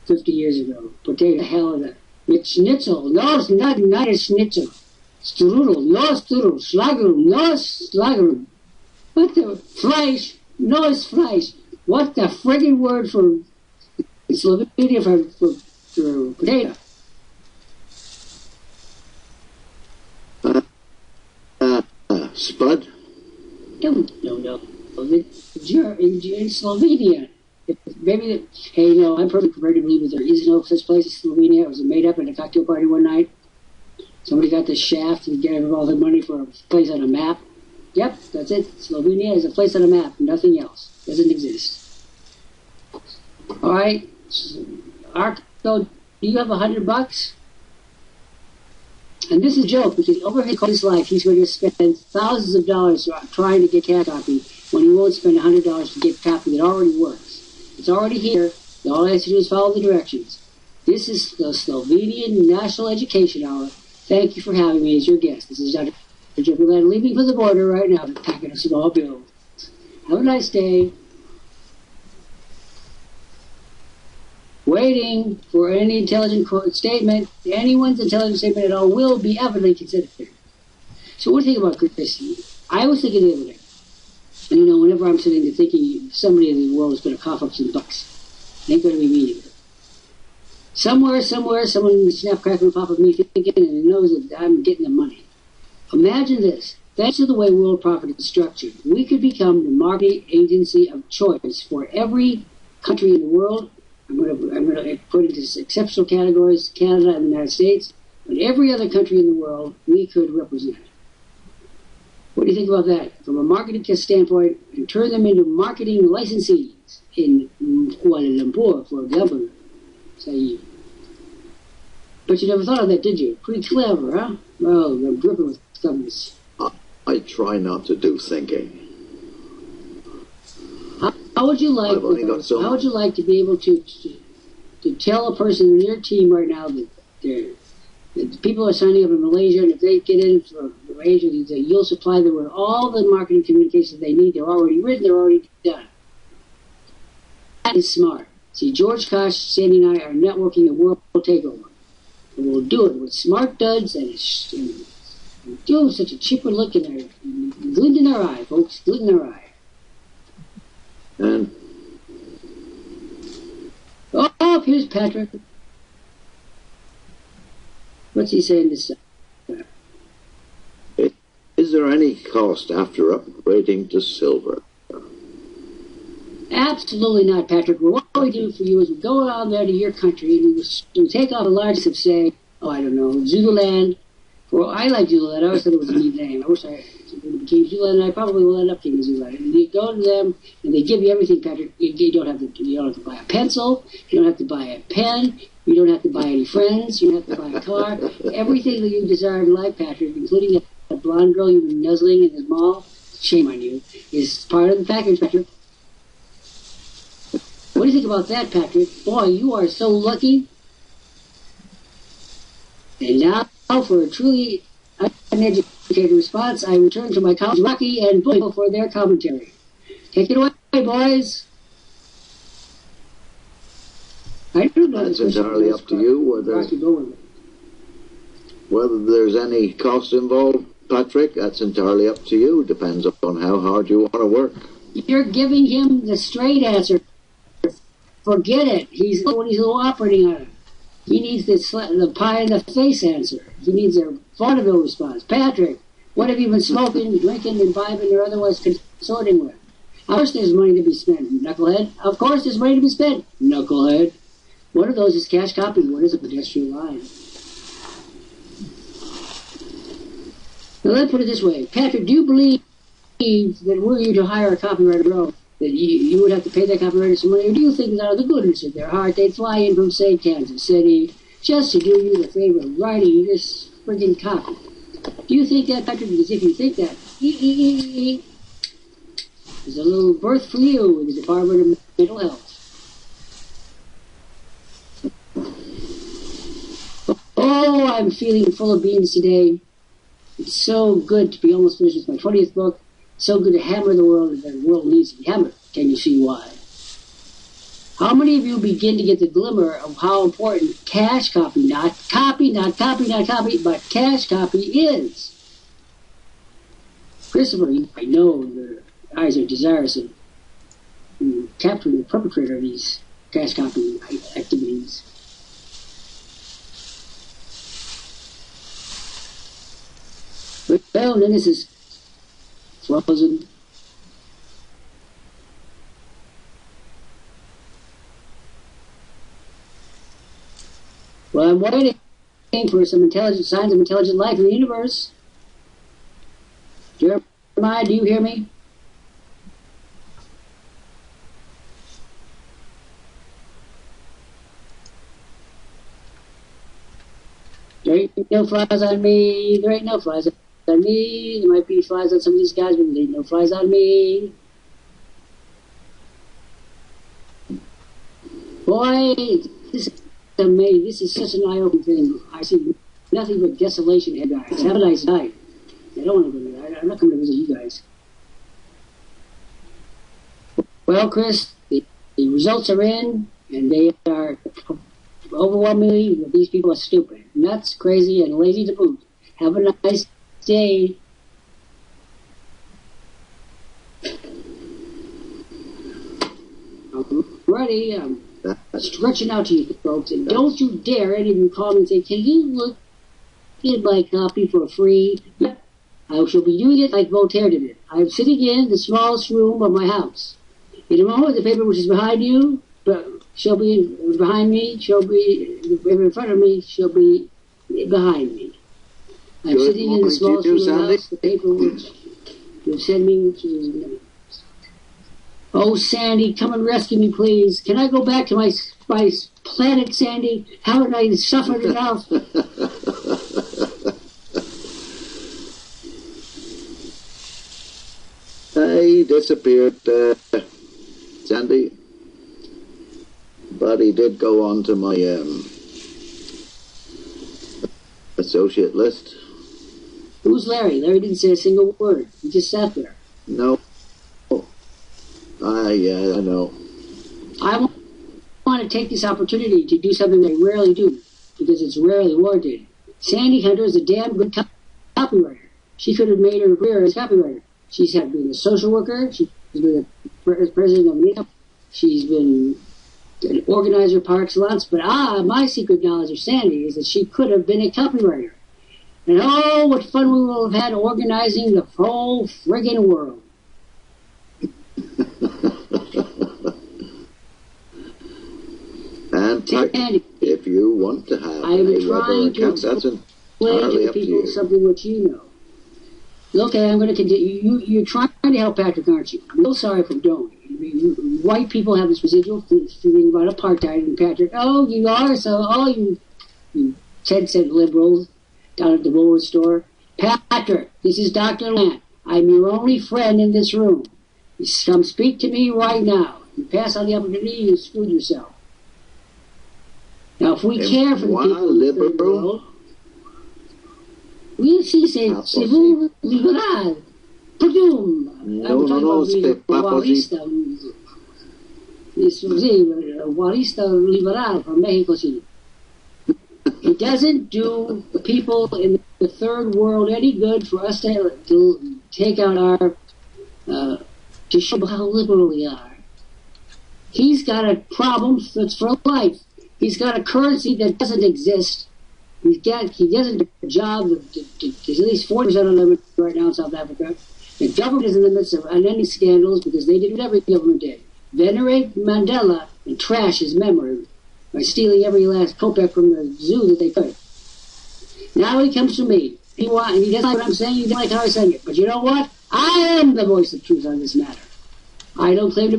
Speaker 1: 50 years ago. Potato, hell of it. Mit Schnitzel. No, it's not a schnitzel. Strudel. No strudel. Schlagerum. No schlagerum. What the Fleisch? No, it's Fleisch. What the friggin' word for Slovenia for potato?
Speaker 2: Spud?
Speaker 1: No. In Slovenia. Maybe, hey, no, I'm perfectly prepared to believe that there is no such place as Slovenia. It was made up at a cocktail party one night. Somebody got the shaft and gave all the money for a place on a map. Yep, that's it. Slovenia is a place on a map, nothing else. Doesn't exist. All right. Arco, do you have $100? And this is a joke, because over his life, he's going to spend thousands of dollars trying to get cat copy when he won't spend $100 to get copy that already works. It's already here. All he has to do is follow the directions. This is the Slovenian National Education Hour. Thank you for having me as your guest. This is Dr. Jeffrey Lant, leaving for the border right now to pack in a small bill. Have a nice day. Waiting for any intelligent statement. Anyone's intelligent statement at all will be evidently considered. So what do you think about Christie? I was thinking the other day, and whenever I'm sitting there thinking somebody in the world is going to cough up some bucks, it ain't going to be me either. Somewhere, someone snap, crackle, and pop of me thinking, and it knows that I'm getting the money. Imagine this. Thanks to the way Worldprofit is structured, we could become the marketing agency of choice for every country in the world. I'm going to put into exceptional categories, Canada and the United States, but every other country in the world we could represent. What do you think about that? From a marketing standpoint, and turn them into marketing licensees in Kuala Lumpur, for example. Say, but you never thought of that, did you? Pretty clever, huh? Well, I'm dripping with stubbornness.
Speaker 2: I try not to do thinking.
Speaker 1: How would you like? How would you like to be able to tell a person in your team right now that people are signing up in Malaysia, and if they get in for agencies that you'll supply them with all the marketing communications they need. They're already written, they're already done. That is smart. See, George Kosch, Sandy and I are networking a world takeover. And we'll do it with smart duds and do such a chipper look in our glint in our eye, folks, glint in our eye.
Speaker 2: And
Speaker 1: oh, here's Patrick. What's he saying this time?
Speaker 2: Is there any cost after upgrading to silver?
Speaker 1: Absolutely not, Patrick. What we do for you is we go down there to your country and we take off a large of, say, I don't know, Zululand. Well, I like Zululand. I always thought it was a neat name. I wish I became Zululand, and I probably will end up being Zululand. And you go to them, and they give you everything, Patrick. You don't have to buy a pencil. You don't have to buy a pen. You don't have to buy any friends. You don't have to buy a car. Everything that you desire in life, Patrick, including a blonde girl you've been nuzzling in the mall, shame on you, is part of the package, Patrick. What do you think about that, Patrick? Boy, you are so lucky. And now, for a truly uneducated response, I return to my colleagues Rocky and Bull for their commentary. Take it away, boys. I don't know.
Speaker 2: That's entirely up to you whether there's any cost involved, Patrick. That's entirely up to you. Depends upon how hard you want to work.
Speaker 1: You're giving him the straight answer. Forget it. He's low operating on it. He needs the pie in the face answer. He needs a vaudeville response. Patrick, what have you been smoking, drinking, imbibing, or otherwise consorting with? Of course there's money to be spent, knucklehead. Of course there's money to be spent, knucklehead. One of those is cash copy, one is a pedestrian line. Now let's put it this way. Patrick, do you believe that were you to hire a copywriter bureau, that you would have to pay that copywriter some money, or do you think that out of the goodness of their heart they'd fly in from, say, Kansas City just to do you the favor of writing this friggin' copy? Do you think that, Patrick? Because if you think that, there's a little berth for you in the Department of Mental Health. Oh, I'm feeling full of beans today. It's so good to be almost finished with my 20th book. So good to hammer the world that the world needs to be hammered. Can you see why? How many of you begin to get the glimmer of how important cash copy, not copy, but cash copy is? Christopher, I know your eyes are desirous of capturing the perpetrator of these cash copy activities. Well, then this is frozen. Well, I'm waiting for some intelligent signs of intelligent life in the universe. Jeremiah, do you hear me? There ain't no flies on me. There ain't no flies on me. There might be flies on some of these guys, but there ain't no flies on me. Boy, this is amazing. This is such an eye-opening thing. I see nothing but desolation here, guys. Have a nice night. I don't want to go there. I'm not coming to visit you guys. Well, Chris, the results are in, and they are overwhelmingly, these people are stupid, nuts, crazy, and lazy to boot. Have a nice day. I'm ready. I'm stretching out to you folks, and don't you dare any of you call me and say, can you look at my copy for free? I shall be doing it like Voltaire did it. I'm sitting in the smallest room of my house. In a moment, the paper which is behind you, shall be behind me, shall be in front of me, shall be behind me. I'm sitting in the smallest room of the house, the paper which you send me, which is... Oh, Sandy, come and rescue me, please. Can I go back to my planet, Sandy? Haven't I suffered enough?
Speaker 2: He disappeared, Sandy. But he did go on to my associate list.
Speaker 1: Who's Larry? Larry didn't say a single word. He just sat there.
Speaker 2: No. Yeah, I know.
Speaker 1: I want to take this opportunity to do something I rarely do, because it's rarely warranted. Sandi Hunter is a damn good copywriter. She could have made her career as a copywriter. She's been a social worker. She's been a president of an. She's been an organizer par excellence. But my secret knowledge of Sandy is that she could have been a copywriter. And oh, what fun we will have had organizing the whole friggin' world.
Speaker 2: And if you want to have
Speaker 1: I am
Speaker 2: a
Speaker 1: trying
Speaker 2: account, that's entirely up to you.
Speaker 1: Something which you know. Okay, I'm going to continue. You're trying to help Patrick, aren't you? I'm so sorry for don't. White people have this residual feeling about apartheid and Patrick. Oh, you are? So, you 10-cent liberals down at the Woolworth store. Patrick, this is Dr. Lant. I'm your only friend in this room. Come speak to me right now. You pass on the opportunity, you screwed yourself. Now, if we care for the people in the third world, we'll see, c'est vous, libéral. Pardon.
Speaker 2: No, c'est pas possible.
Speaker 1: Walista liberal from Mexico City. It doesn't do the people in the third world any good for us to take out our, to show how liberal we are. He's got a problem that's for life. He's got a currency that doesn't exist. He doesn't do a job. There's at least 40% unemployment right now in South Africa. The government is in the midst of unending scandals because they did what every government did. Venerate Mandela and trash his memory by stealing every last kopeck from the zoo that they could. Now he comes to me. He doesn't like what I'm saying. He doesn't like how I say it. But you know what? I am the voice of truth on this matter. I don't claim to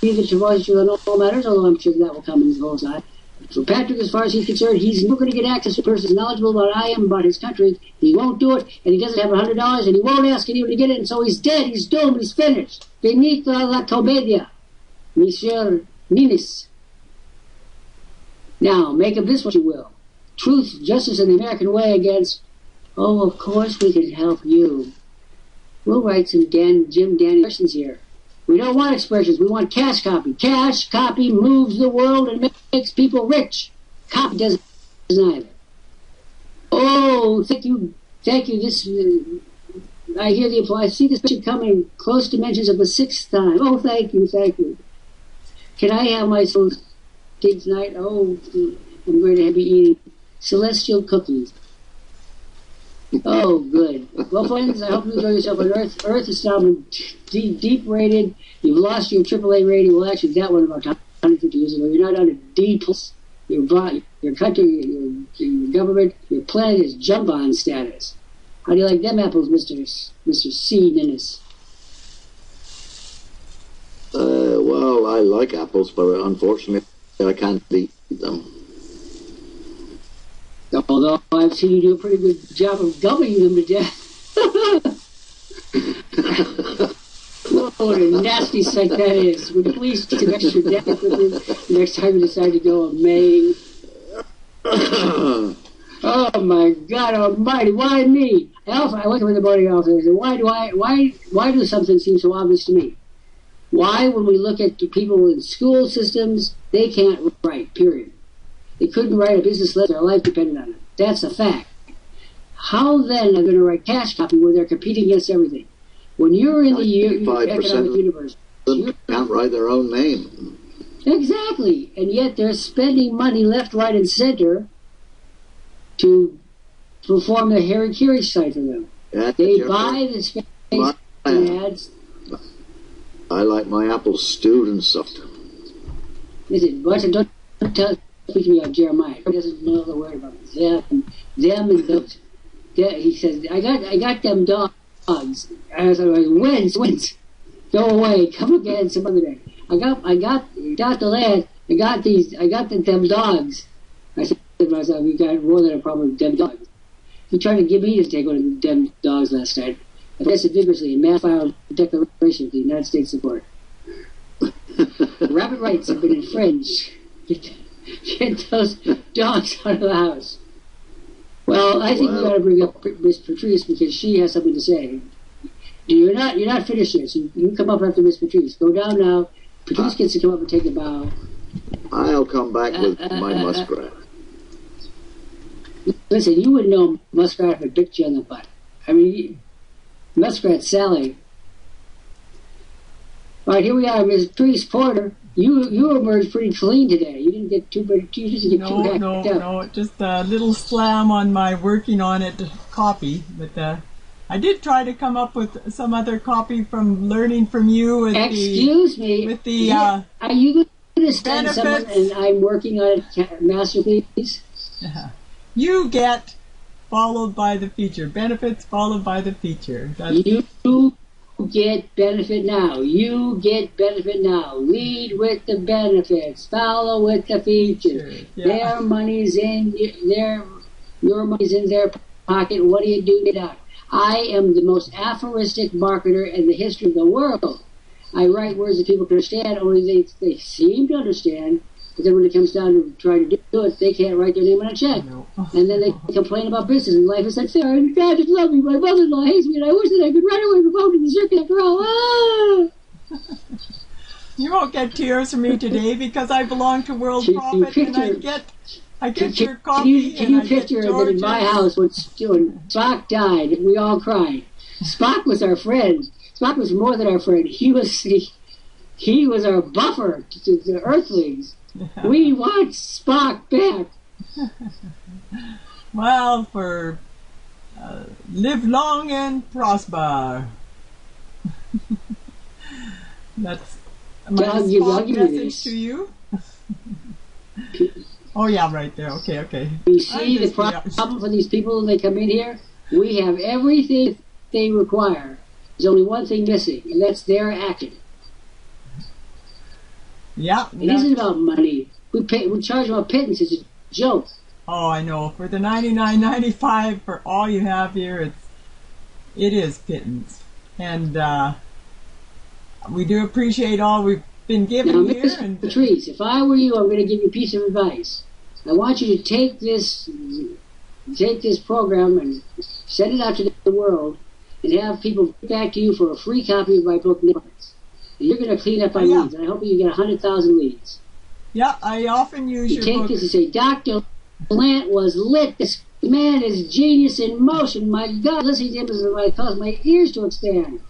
Speaker 1: be the voice of truth on all matters, although I'm sure that will come in his whole side. For Patrick, as far as he's concerned, he's never going to get access to a person knowledgeable about I am, about his country. He won't do it, and he doesn't have $100, and he won't ask anyone to get it, and so he's dead, he's doomed, he's finished. Finito la commedia, Monsieur Ninis. Now, make of this what you will. Truth, justice, and the American way against, of course we can help you. We'll write some Jim Danny questions here. We don't want expressions. We want cash copy. Cash copy moves the world and makes people rich. Copy doesn't either. Oh, thank you. This, I hear the applause. I see this picture coming close dimensions of the 6th time. Oh, thank you. Can I have my cake tonight? Oh, I'm going to be eating celestial cookies. Oh, good. Well, friends, I hope you enjoy yourself on Earth. Earth is now deep rated. You've lost your AAA rating. Well, actually, that one about 150 years ago. You're not on a D+. Your country, your government, your planet is jump-on status. How do you like them apples, Mr. C. Ninnis?
Speaker 2: Well, I like apples, but unfortunately, I can't eat them.
Speaker 1: Although I've seen you do a pretty good job of gumming them to death. What a nasty sight that is. Would you please take an extra death with you the next time you decide to go a Maine? Oh my God Almighty! Why me? I wake up in the morning often and say, why do something seem so obvious to me? Why, when we look at the people in school systems, they can't write? Period. They couldn't write a business letter. Their life depended on it. That's a fact. How then are they going to write cash copy when they're competing against everything? When you're in the economic universe,
Speaker 2: they can't write their own name.
Speaker 1: Exactly, and yet they're spending money left, right, and center to perform the harakiri site for them.
Speaker 2: Yeah,
Speaker 1: they buy the space ads.
Speaker 2: I like my apples stewed and stuffed.
Speaker 1: Listen, don't speak to me about Jeremiah. He doesn't know the word about them and those. He says, I got them dogs. I was like, wins. Go away. Come again some other day. I got the land. I got them dogs. I said to myself, you got more than a problem with them dogs. He tried to get me to take one of them dogs last night. I protested vigorously and mass filed a declaration of the United States support. Rabbit rights have been infringed. Get those dogs out of the house. Well, I think we ought to bring up Miss Patrice because she has something to say. You're not finished yet, so you can come up after Miss Patrice. Go down now. Patrice gets to come up and take a bow.
Speaker 2: I'll come back with my muskrat.
Speaker 1: Listen, you wouldn't know muskrat if it bit you on the butt. I mean, muskrat Sally. All right, here we are, Miss Patrice Porter. You emerged pretty clean today. You didn't get too hacked up.
Speaker 3: No, just a little slam on my working on it copy, but I did try to come up with some other copy from learning from you.
Speaker 1: Excuse me.
Speaker 3: With the
Speaker 1: are you going to send someone and I'm working on a masterpiece?
Speaker 3: You get followed by the feature. Benefits followed by the feature.
Speaker 1: You get benefit now. You get benefit now. Lead with the benefits. Follow with the features. Sure, yeah. Their money's in your money's in their pocket. What do you do with that? I am the most aphoristic marketer in the history of the world. I write words that people can understand, only they seem to understand, but then when it comes down to trying to do it, they can't write their name on a check. No. And then they complain about business and life is unfair, and God just love me, my mother-in-law hates me, and I wish that I could run away from home to the circuit after all.
Speaker 3: You won't get tears from me today because I belong to Worldprofit and I get your coffee.
Speaker 1: Can you picture that in my house when Spock died and we all cried? Spock was our friend. Spock was more than our friend. He was our buffer to the Earthlings. Yeah. We want Spock back.
Speaker 3: Well, live long and prosper. That's my Spock message to you. Oh yeah, right there. Okay.
Speaker 1: You see the problem for these people when they come in here? We have everything they require. There's only one thing missing, and that's their action.
Speaker 3: Yeah.
Speaker 1: It isn't about money. We charge them a pittance. It's a joke.
Speaker 3: Oh, I know. For the $99.95 for all you have here, it is pittance, and we do appreciate all we've been given
Speaker 1: now,
Speaker 3: here.
Speaker 1: Miss Patrice, if I were you, I'm going to give you a piece of advice. I want you to take this program and send it out to the world, and have people get back to you for a free copy of my book, Nippers. And you're going to clean up my leads, and I hope you get 100,000 leads.
Speaker 3: Yeah, I often use your book.
Speaker 1: You take this and say, Dr. Lant was lit. This man is genius in motion. My God, listening to him is what cause my ears to expand.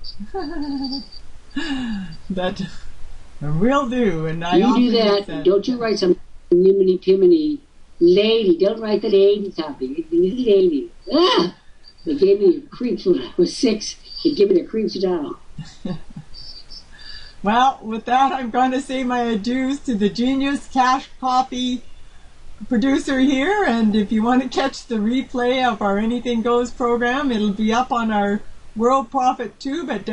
Speaker 3: That will do, and I
Speaker 1: you do that. Don't you write some niminy-piminy lady. Don't write the lady copy. Lady. Ah! They gave me creeps when I was 6. They gave me the creeps now.
Speaker 3: Well, with that, I'm going to say my adieus to the genius cash copy producer here, and if you want to catch the replay of our Anything Goes program, it'll be up on our Worldprofit Tube at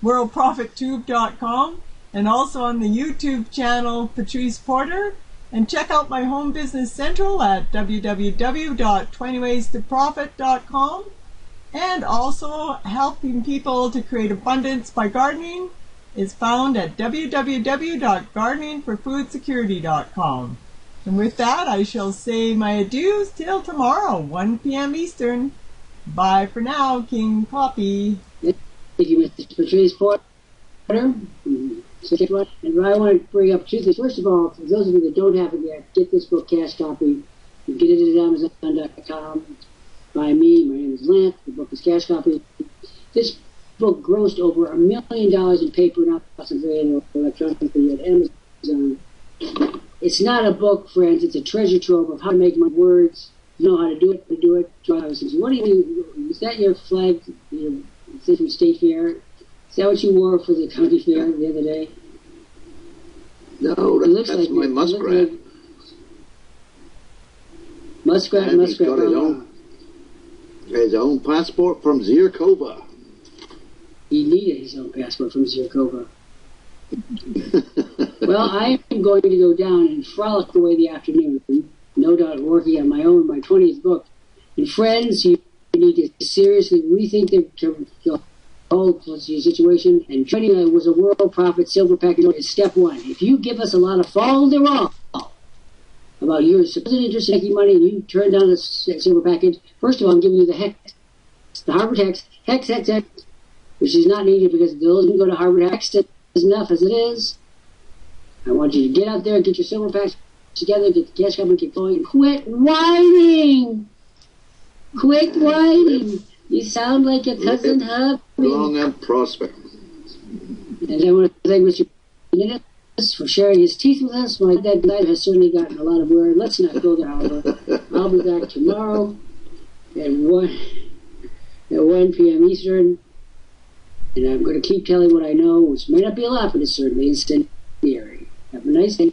Speaker 3: worldprofittube.com, and also on the YouTube channel Patrice Porter. And check out my home business central at www.20waystoprofit.com. And also helping people to create abundance by gardening is found at www.gardeningforfoodsecurity.com. And with that, I shall say my adieus till tomorrow, 1 p.m. Eastern. Bye for now, King Coffee.
Speaker 1: Thank you, Mr. Patrice Porter. And I want to bring up two things. First of all, for those of you that don't have it yet, get this book, cash copy. You can get it at Amazon.com. By me. My name is Lant. The book is cash copy. This book grossed over $1 million in paper, not possibly electronically at Amazon. It's not a book, friends. It's a treasure trove of how to make my words. You know how to do it. What do you? Is that your flag? Your thing from State Fair? Is that what you wore for the county fair the other day?
Speaker 2: No, that's like my muskrat.
Speaker 1: Muskrat.
Speaker 2: He's got his own passport from Zirkova.
Speaker 1: He needed his own passport from Zirkova. Well, I am going to go down and frolic away the afternoon, no doubt working on my 20th book. And friends, you need to seriously rethink the whole situation. And joining was a Worldprofit Silver Package is step one. If you give us a lot of follow, about yours. So if you're interested in making money and you turn down the silver package, first of all, I'm giving you the hex, the Harvard hex, which is not needed because those can go to Harvard hex is enough as it is. I want you to get out there and get your silver packs together, get the cash company, get going, and quit whining! Quit whining! You sound like your cousin Hubby.
Speaker 2: Long and prosper.
Speaker 1: And I want to thank Mr. Minnis for sharing his teeth with us. My dead life has certainly gotten a lot of wear. Let's not go there, however. I'll be back tomorrow at 1 p.m. Eastern. And I'm going to keep telling what I know, which may not be a lot, but it's certainly incendiary. Have a nice day.